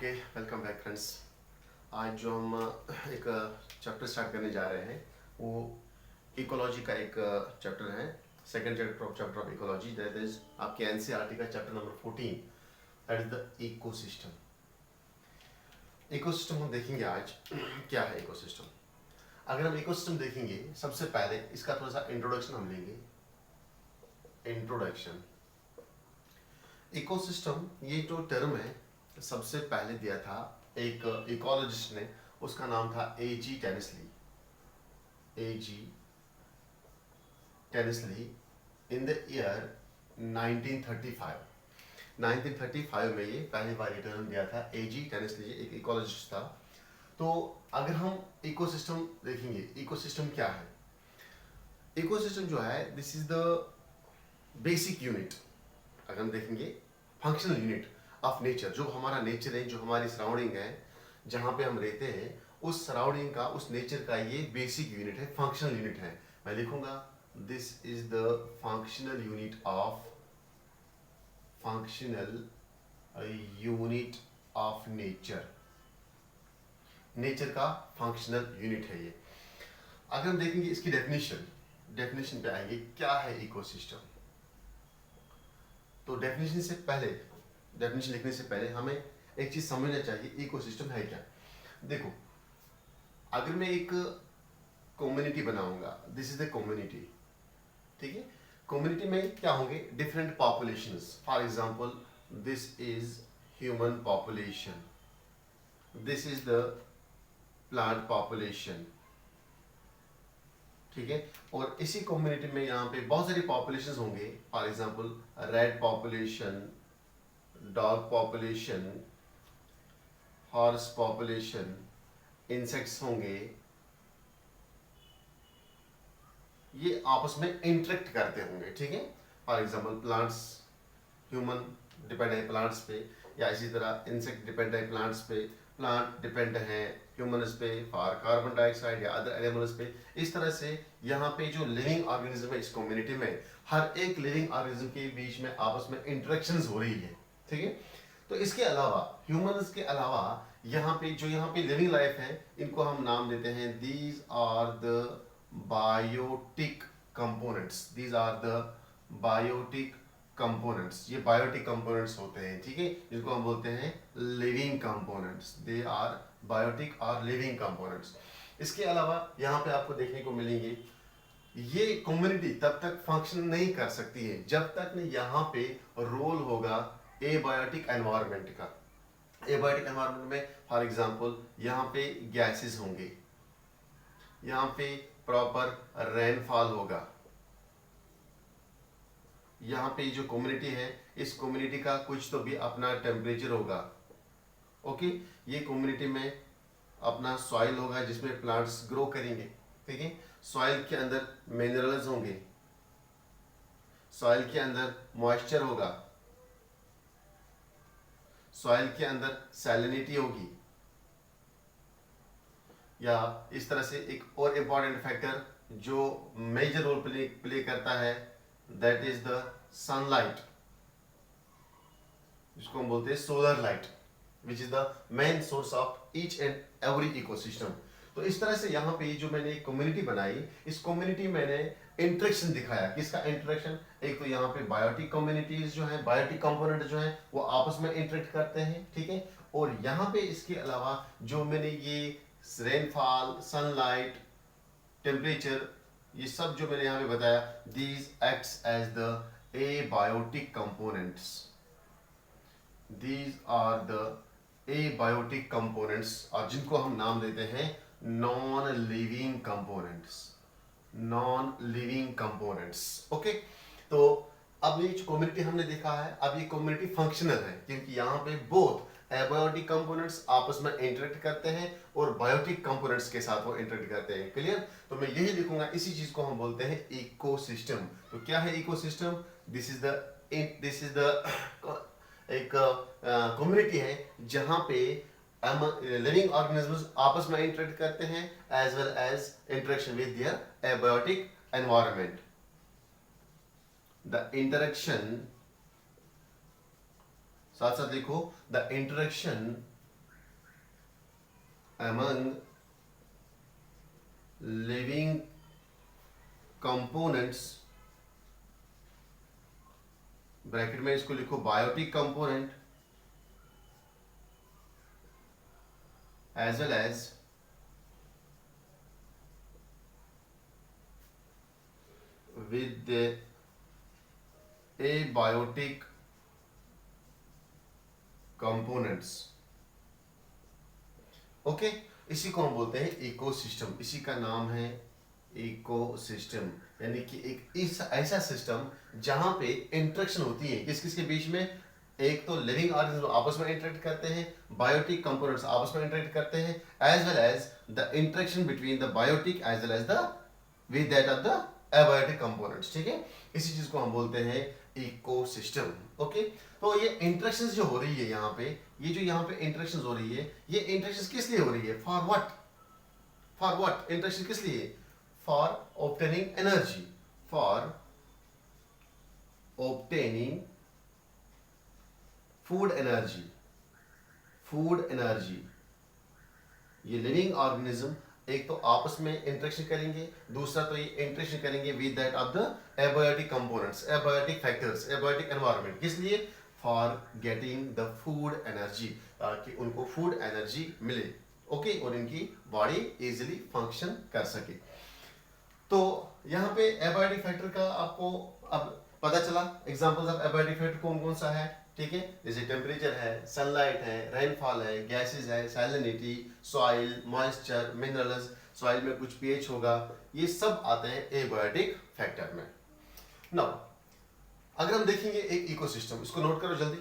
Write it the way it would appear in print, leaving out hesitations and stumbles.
Okay, welcome back friends. आज जो हम एक चैप्टर स्टार्ट करने जा रहे हैं वो इकोलॉजी का एक चैप्टर है। Second chapter of ecology, that is आपके एनसीईआरटी का chapter number 14, that is the ecosystem. Ecosystem हम देखेंगे आज। क्या है इकोसिस्टम? अगर हम इकोसिस्टम देखेंगे, सबसे पहले इसका थोड़ा सा इंट्रोडक्शन हम लेंगे। इंट्रोडक्शन। इकोसिस्टम ये जो टर्म है सबसे पहले दिया था एक इकोलॉजिस्ट ने, उसका नाम था A.G. टेनिसली। A.G. टेनिसली in the year 1935। 1935 में ये पहली बार ये टर्म दिया था। A.G. टेनिसली एक इकोलॉजिस्ट था। तो अगर हम इकोसिस्टम देखेंगे, इकोसिस्टम क्या है? इकोसिस्टम जो है, this is the basic unit. अगर हम देखेंगे, फंक्शनल यूनिट ऑफ नेचर, जो हमारा नेचर है, जो हमारी सराउंडिंग है, जहाँ पे हम रहते हैं, उस सराउंडिंग का, उस नेचर का ये बेसिक यूनिट है, फंक्शनल यूनिट है। मैं लिखूंगा this is the functional unit of nature. Nature का फंक्शनल यूनिट है ये। अगर हम देखेंगे इसकी डेफिनेशन पे आएंगे, क्या है इकोसिस्टम। तो डेफिनेशन लिखने से पहले हमें एक चीज समझना चाहिए, इकोसिस्टम है क्या। देखो, अगर मैं एक कम्युनिटी बनाऊंगा, दिस इज द कम्युनिटी, ठीक है। कम्युनिटी में क्या होंगे? Different populations. For example, this is human population, this is the plant population, ठीक है। और इसी कम्युनिटी में यहाँ पे बहुत सारी पॉपुलेशंस होंगे। For example, red population, dog population, horse population, insects होंगे। ये आपस में इंटरेक्ट करते होंगे, ठीक है। For example, plants, human depend है प्लांट्स पे, या इसी तरह इंसेक्ट डिपेंड है प्लांट्स पे, प्लांट डिपेंड है ह्यूमन्स पे फॉर कार्बन डाइऑक्साइड या अदर एनिमल्स पे। इस तरह से यहाँ पे जो लिविंग ऑर्गेनिज्म है इस कम्युनिटी में, हर एक लिविंग ऑर्गेनिज्म के बीच में आपस में इंटरेक्शंस हो रही है, ठीक है। तो इसके अलावा, ह्यूमंस के अलावा, यहाँ पे लिविंग लाइफ है, इनको हम नाम देते हैं these are the biotic components. These are the biotic components. ये बायोटिक कंपोनेंट्स होते हैं, ठीक है, जिनको हम बोलते हैं living components. They are biotic और लिविंग कंपोनेंट्स। इसके अलावा यहाँ पे आपको देखने को मिलेंगे, ये कम्युनिटी तब तक फंक्शन नहीं कर सकती है जब तक नहीं यहाँ पे रोल होगा एबायोटिक एनवायरनमेंट का। एबायोटिक एनवायरनमेंट में फॉर एग्जांपल यहाँ पे गैसेस होंगे, यहाँ पे प्रॉपर रेनफॉल होगा, यहाँ पे जो कम्युनिटी है, इस कम्युनिटी का कुछ तो भी अपना टेम्परेचर होगा, ओके। ये कम्युनिटी में अपना सॉइल होगा जिसमें प्लांट्स ग्रो करेंगे, ठीक है। सॉइल के अंदर मिनरल्स होंगे, सॉइल के अंदर मॉइस्चर होगा, सॉइल के अंदर सैलिनिटी होगी, या इस तरह से एक और इम्पॉर्टेंट फैक्टर जो मेजर रोल प्ले करता है, दैट इज द सनलाइट, जिसको हम बोलते हैं solar light, which is the main source of each and every ecosystem. तो इस तरह से यहाँ पे जो मैंने एक कम्युनिटी बनाई, इस कम्युनिटी मैंने इंटरेक्शन दिखाया। किसका इंटरेक्शन? एक तो यहाँ पे बायोटिक कम्युनिटीज जो है, बायोटिक कंपोनेंट जो है, वो आपस में इंटरेक्ट करते हैं, ठीक है। और यहाँ पे इसके अलावा जो मैंने ये रेनफॉल, सनलाइट, टेम्परेचर, ये सब जो मैंने यहाँ पे बताया, these acts as the abiotic components. These are the abiotic components, और जिनको हम नाम देते हैं non living components. Non living components, okay. तो अब ये जो कम्युनिटी हमने देखा है, अब ये कम्युनिटी फंक्शनल है, क्योंकि यहाँ पे बोथ एबायोटिक कंपोनेंट्स आपस में इंटरेक्ट करते हैं और बायोटिक कंपोनेंट्स के साथ वो इंटरेक्ट करते हैं। क्लियर? तो मैं यही लिखूंगा, इसी चीज को हम बोलते हैं इकोसिस्टम। तो क्या है इकोसिस्टम? दिस इज द एक कम्युनिटी है जहां पे लिविंग ऑर्गेनिजम्स आपस में इंटरेक्ट करते हैं, as well as interaction with their abiotic environment. The interaction, साथ साथ लिखो, the interaction among living components, bracket में इसको लिखो biotic component, as well as with the abiotic components. Okay, इसी को हम बोलते हैं इकोसिस्टम। इसी का नाम है इकोसिस्टम, यानी कि एक ऐसा सिस्टम जहां पे इंटरेक्शन होती है किस किस के बीच में। एक तो लिविंग ऑर्गेनिज्म आपस में इंटरेक्ट करते हैं, बायोटिक कंपोनेंट्स आपस में इंटरेक्ट करते हैं, as well as the interaction between the biotic as well as the with that of the abiotic components. ठीक है, इसी चीज को हम बोलते हैं इकोसिस्टम। ओके, तो ये इंटरेक्शंस जो हो रही है यहाँ पे, ये जो यहाँ पे इंटरेक्शंस हो रही है, ये इंटरेक्शंस किस लिए हो रही है? For what? For what interaction किस लिए? For obtaining energy, for obtaining food energy, food energy. ये लिविंग ऑर्गेनिज्म एक तो आपस में इंटरेक्शन करेंगे, दूसरा तो ये इंटरेक्शन करेंगे with that of the abiotic components, abiotic factors, abiotic environment. किस लिए? For getting the food energy, ताकि उनको फूड एनर्जी मिले। ओके, और इनकी बॉडी इजीली फंक्शन कर सके। तो यहाँ पे एबायोटिक फैक्टर का आपको अब पता चला। एग्जांपल्स ऑफ एबायोटिक फैक्टर कौन कौन सा है? ठीक है, जैसे टेम्परेचर है, सनलाइट है, रेनफॉल है, गैसेस है, salinity, soil, moisture, minerals, soil में कुछ पीएच होगा, ये सब आते हैं एबायोटिक फैक्टर में। नाउ अगर हम देखेंगे एक इकोसिस्टम, इसको नोट करो जल्दी।